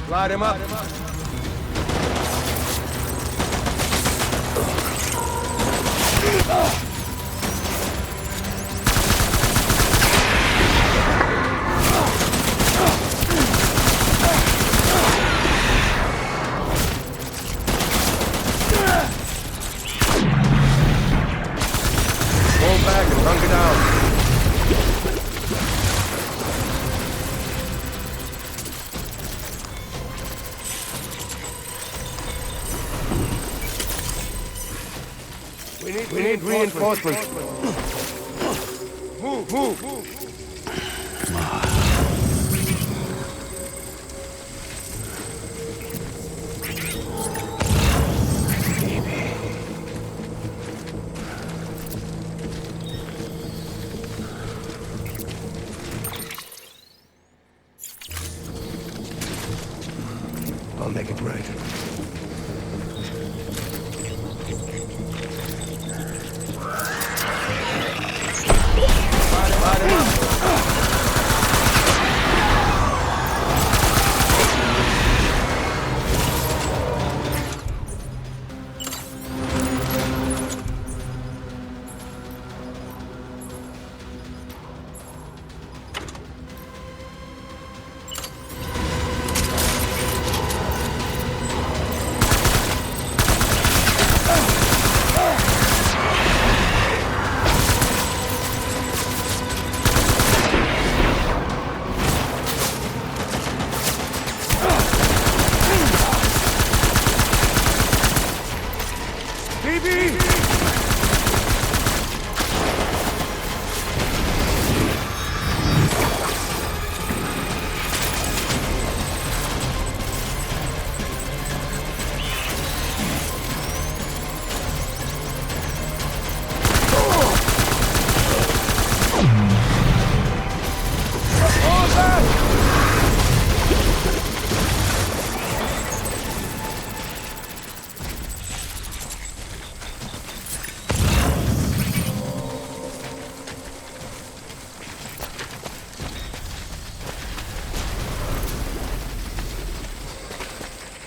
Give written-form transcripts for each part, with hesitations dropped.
Light him up. Fall back and hunker down. We need reinforcements. Move. I'll make it right.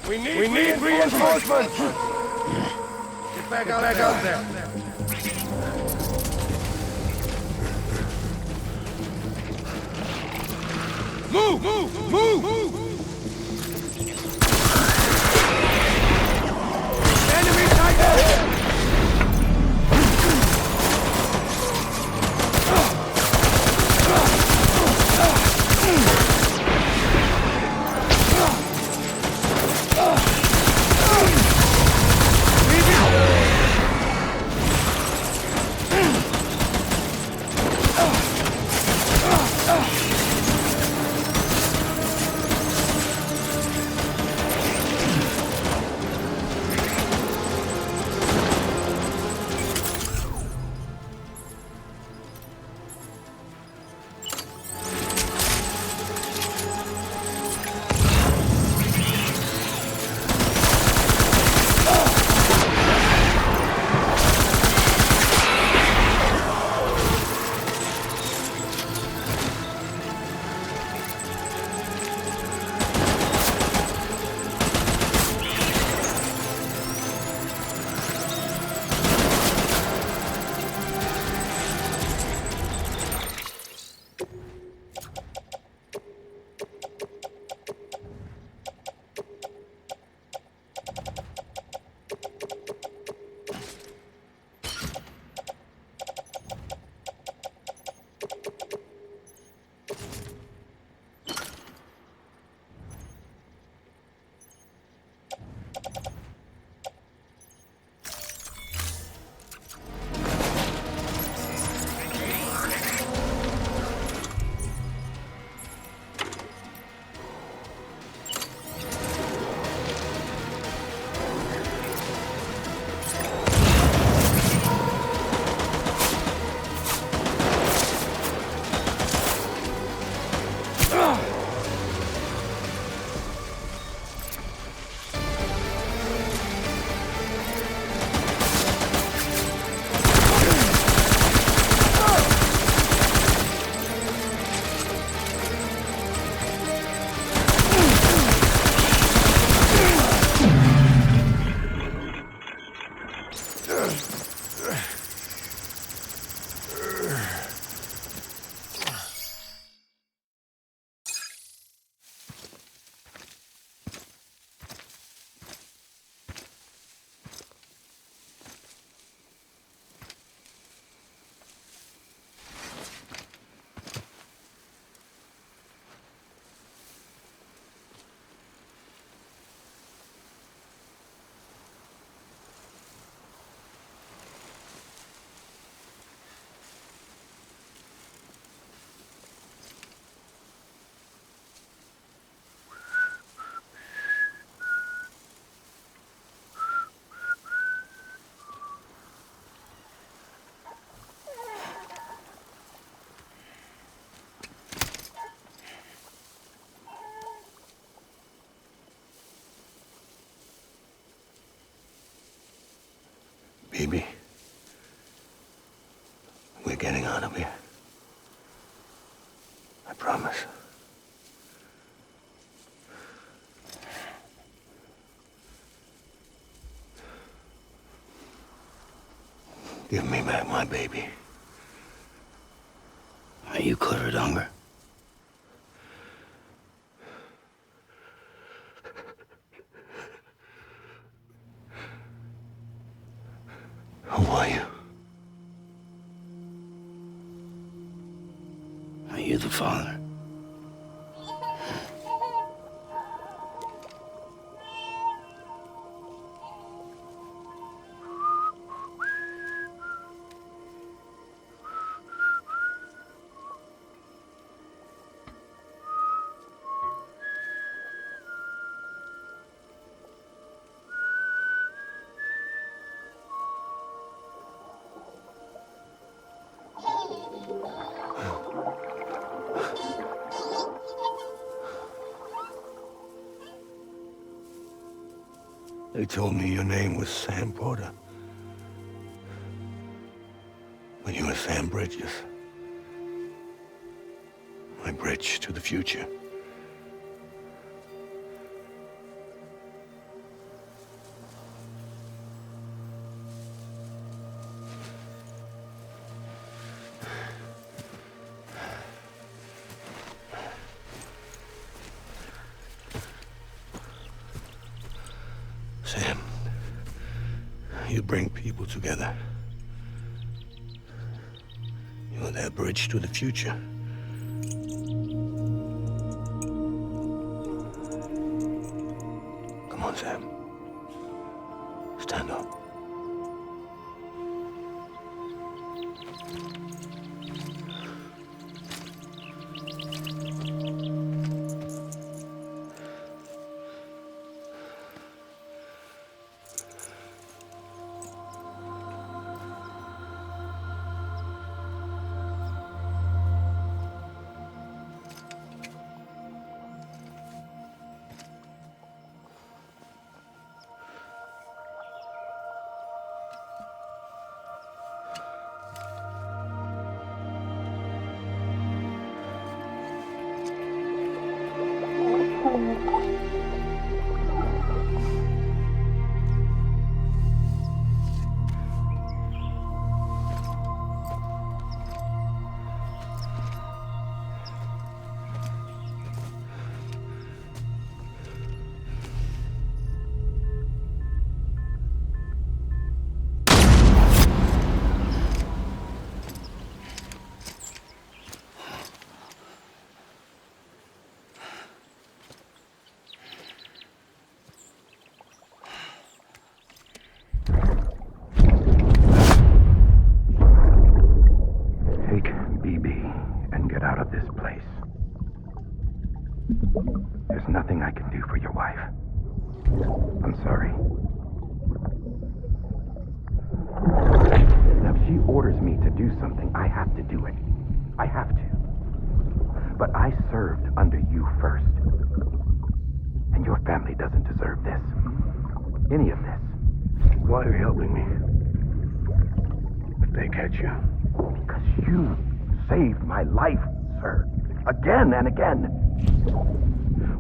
We need reinforcements! Get back out there. Move! Enemy tiger! Baby, we're getting out of here. I promise. Give me back my baby. Are you Clifford Unger? Who are you? Are you the father? They told me your name was Sam Porter. But you were Sam Bridges. My bridge to the future. Sam, you bring people together. You're their bridge to the future. Come on, Sam. Stand up. There's nothing I can do for your wife. I'm sorry. Now, if she orders me to do something, I have to do it. I have to. But I served under you first. And your family doesn't deserve this. Any of this. Why are you helping me? If they catch you. Because you saved my life, sir. Again and again.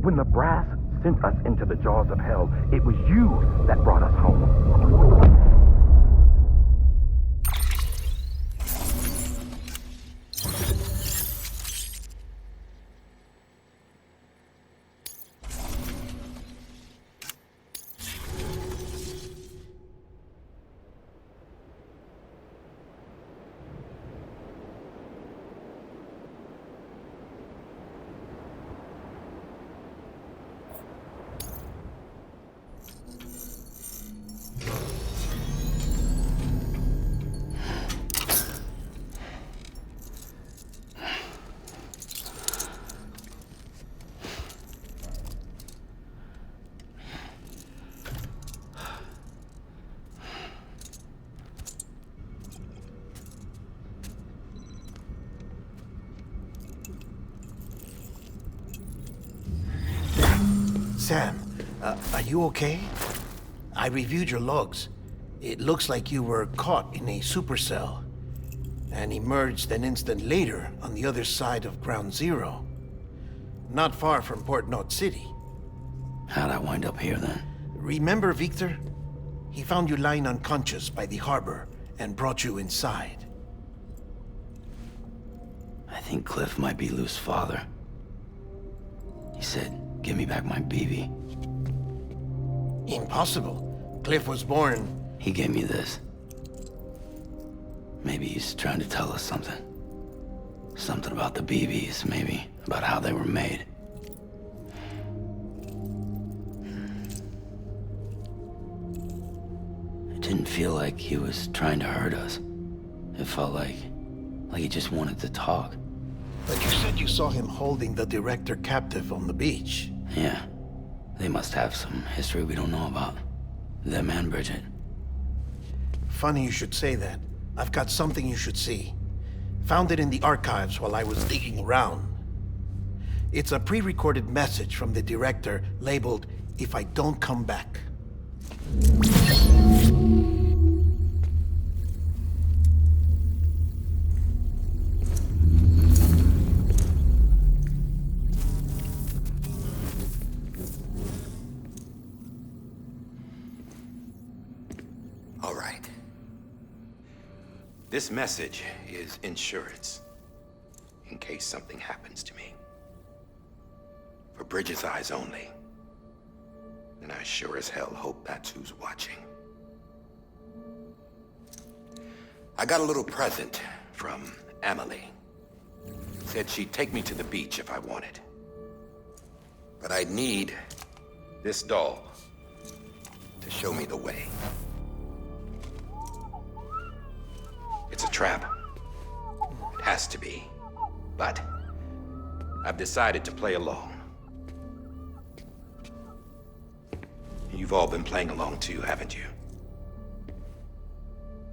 When the brass sent us into the jaws of hell, it was you that brought us home. Sam, are you okay? I reviewed your logs. It looks like you were caught in a supercell and emerged an instant later on the other side of Ground Zero. Not far from Port Knot City. How'd I wind up here then? Remember Victor? He found you lying unconscious by the harbor and brought you inside. I think Cliff might be Lou's father. He said, give me back my BB. Impossible. Cliff was born... He gave me this. Maybe he's trying to tell us something. Something about the BBs, maybe. About how they were made. It didn't feel like he was trying to hurt us. It felt like he just wanted to talk. But you said you saw him holding the director captive on the beach. Yeah. They must have some history we don't know about. Them and Bridget. Funny you should say that. I've got something you should see. Found it in the archives while I was digging around. It's a pre-recorded message from the director labeled, "If I don't come back." All right. This message is insurance, in case something happens to me. For Bridget's eyes only. And I sure as hell hope that's who's watching. I got a little present from Emily. Said she'd take me to the beach if I wanted. But I'd need this doll to show me the way. It's a trap. It has to be. But I've decided to play along. You've all been playing along too, haven't you?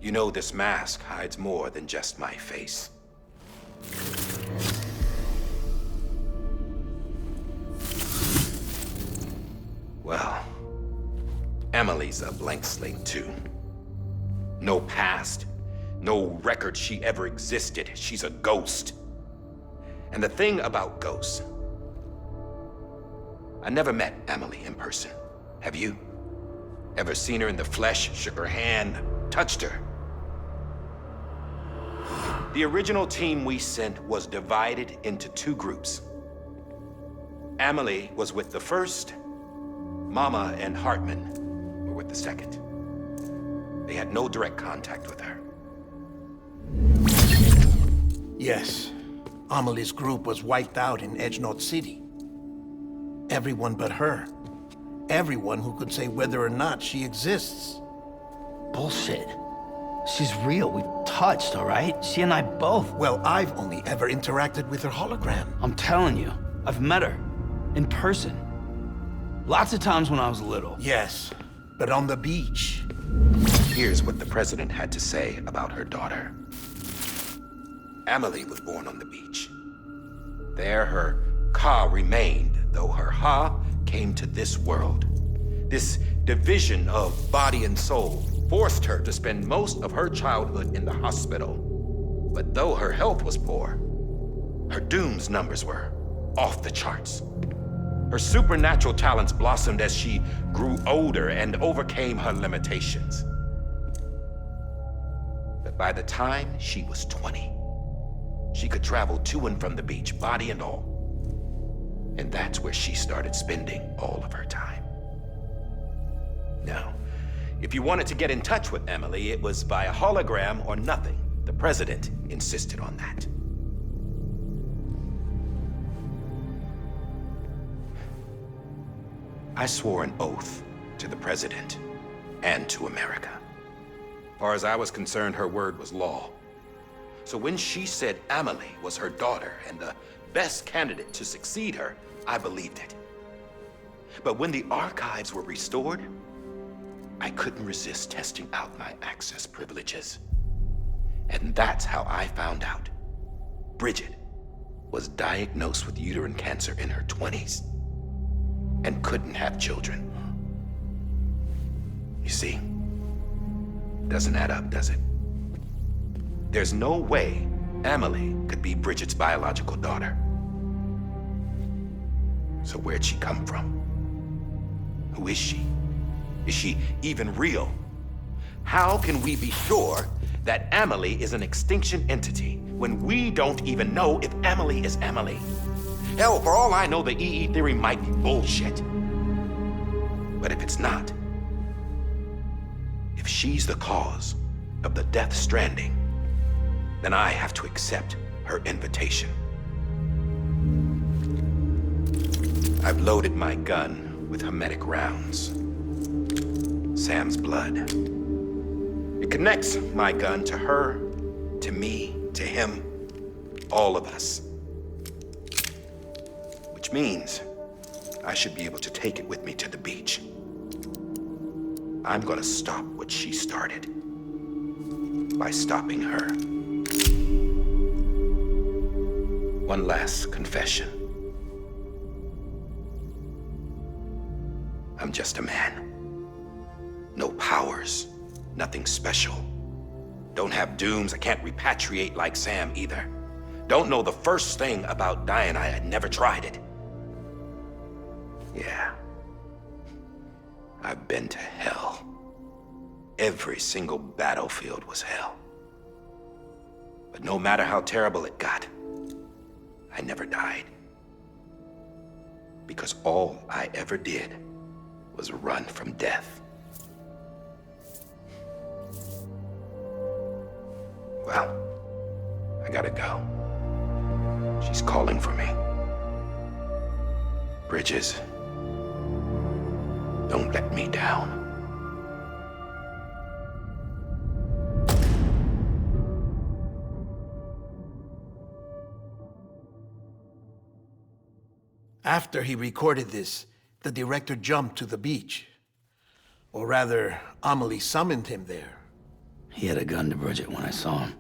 You know this mask hides more than just my face. Well, Emily's a blank slate too. No past. No record she ever existed. She's a ghost. And the thing about ghosts, I never met Emily in person. Have you? Ever seen her in the flesh, shook her hand, touched her? The original team we sent was divided into two groups. Emily was with the first. Mama and Hartman were with the second. They had no direct contact with her. Yes. Amelie's group was wiped out in Edge Knot City. Everyone but her. Everyone who could say whether or not she exists. Bullshit. She's real. We've touched, all right? She and I both. Well, I've only ever interacted with her hologram. I'm telling you, I've met her. In person. Lots of times when I was little. Yes, but on the beach. Here's what the president had to say about her daughter. Emily was born on the beach. There her Ka remained, though her Ha came to this world. This division of body and soul forced her to spend most of her childhood in the hospital. But though her health was poor, her Doom's numbers were off the charts. Her supernatural talents blossomed as she grew older and overcame her limitations. But by the time she was 20, she could travel to and from the beach, body and all. And that's where she started spending all of her time. Now, if you wanted to get in touch with Emily, it was via hologram or nothing. The president insisted on that. I swore an oath to the president and to America. As far as I was concerned, her word was law. So when she said Emily was her daughter and the best candidate to succeed her, I believed it. But when the archives were restored, I couldn't resist testing out my access privileges. And that's how I found out Bridget was diagnosed with uterine cancer in her 20s and couldn't have children. You see, Doesn't add up, does it? There's no way Amelie could be Bridget's biological daughter. So where'd she come from? Who is she? Is she even real? How can we be sure that Amelie is an extinction entity when we don't even know if Amelie is Amelie? Hell, for all I know, the EE theory might be bullshit. But if it's not, if she's the cause of the Death Stranding, then I have to accept her invitation. I've loaded my gun with hermetic rounds. Sam's blood. It connects my gun to her, to me, to him, all of us. Which means I should be able to take it with me to the beach. I'm gonna stop what she started by stopping her. One last confession. I'm just a man. No powers, nothing special. Don't have dooms, I can't repatriate like Sam either. Don't know the first thing about dying, I had never tried it. Yeah. I've been to hell. Every single battlefield was hell. But no matter how terrible it got, I never died. Because all I ever did was run from death. Well, I gotta go. She's calling for me. Bridges, don't let me down. After he recorded this, the director jumped to the beach. Or rather, Amelie summoned him there. He had a gun to Bridget when I saw him.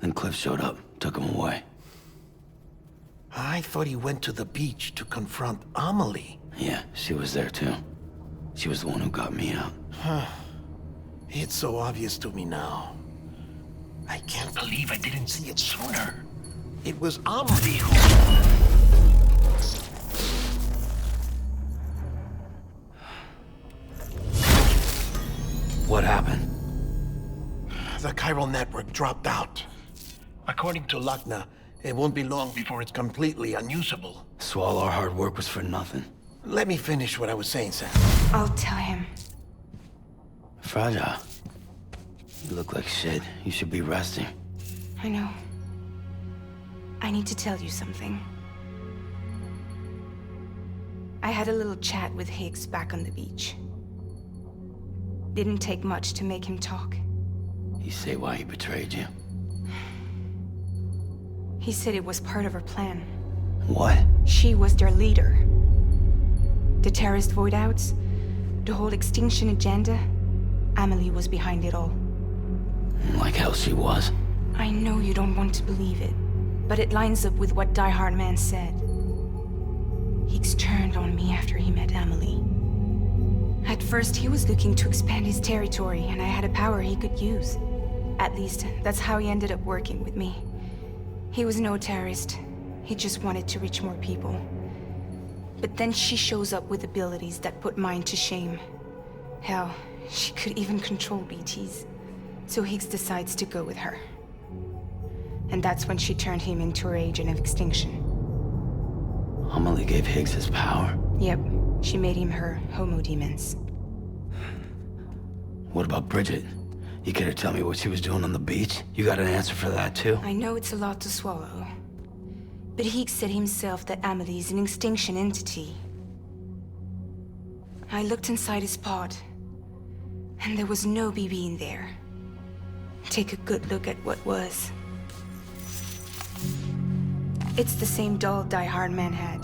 Then Cliff showed up, took him away. I thought he went to the beach to confront Amelie. Yeah, she was there too. She was the one who got me out. It's so obvious to me now. I can't believe I didn't see it sooner. It was Amelie who... What happened? The chiral network dropped out. According to Lochner, it won't be long before it's completely unusable. So all our hard work was for nothing. Let me finish what I was saying, Sam. I'll tell him. Fragile. You look like shit. You should be resting. I know. I need to tell you something. I had a little chat with Higgs back on the beach. Didn't take much to make him talk. You say why he betrayed you? He said it was part of her plan. What? She was their leader. The terrorist voidouts, the whole extinction agenda, Amelie was behind it all. Like hell she was. I know you don't want to believe it, but it lines up with what Die Hard Man said. Higgs turned on me after he met Amelie. At first, he was looking to expand his territory, and I had a power he could use. At least, that's how he ended up working with me. He was no terrorist. He just wanted to reach more people. But then she shows up with abilities that put mine to shame. Hell, she could even control BTs. So Higgs decides to go with her. And that's when she turned him into her agent of extinction. Amelie gave Higgs his power? Yep, she made him her Homo Demens. What about Bridget? You care to tell me what she was doing on the beach? You got an answer for that too? I know it's a lot to swallow. But Higgs said himself that Amelie is an extinction entity. I looked inside his pod, and there was no BB in there. Take a good look at what was. It's the same doll Die Hard Man had.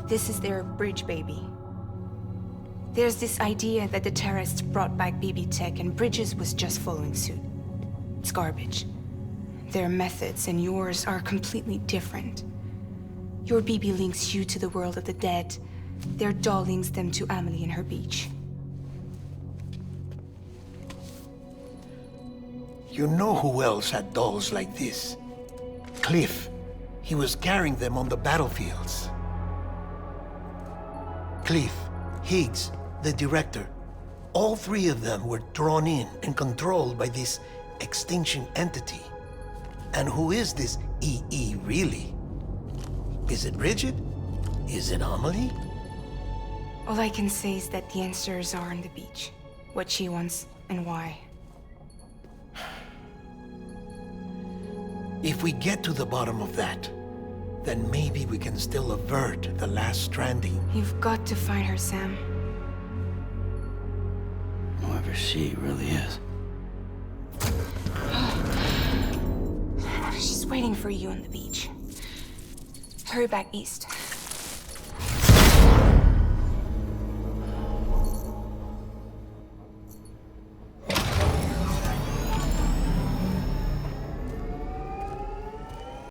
This is their bridge baby. There's this idea that the terrorists brought back BB tech and Bridges was just following suit. It's garbage. Their methods and yours are completely different. Your BB links you to the world of the dead. Their doll links them to Amelie and her beach. You know who else had dolls like this? Cliff. He was carrying them on the battlefields. Cliff, Higgs, the director. All three of them were drawn in and controlled by this extinction entity. And who is this EE really? Is it Bridget? Is it Amelie? All I can say is that the answers are on the beach. What she wants and why. If we get to the bottom of that, then maybe we can still avert the last stranding. You've got to find her, Sam. Whoever she really is. She's waiting for you on the beach. Hurry back east.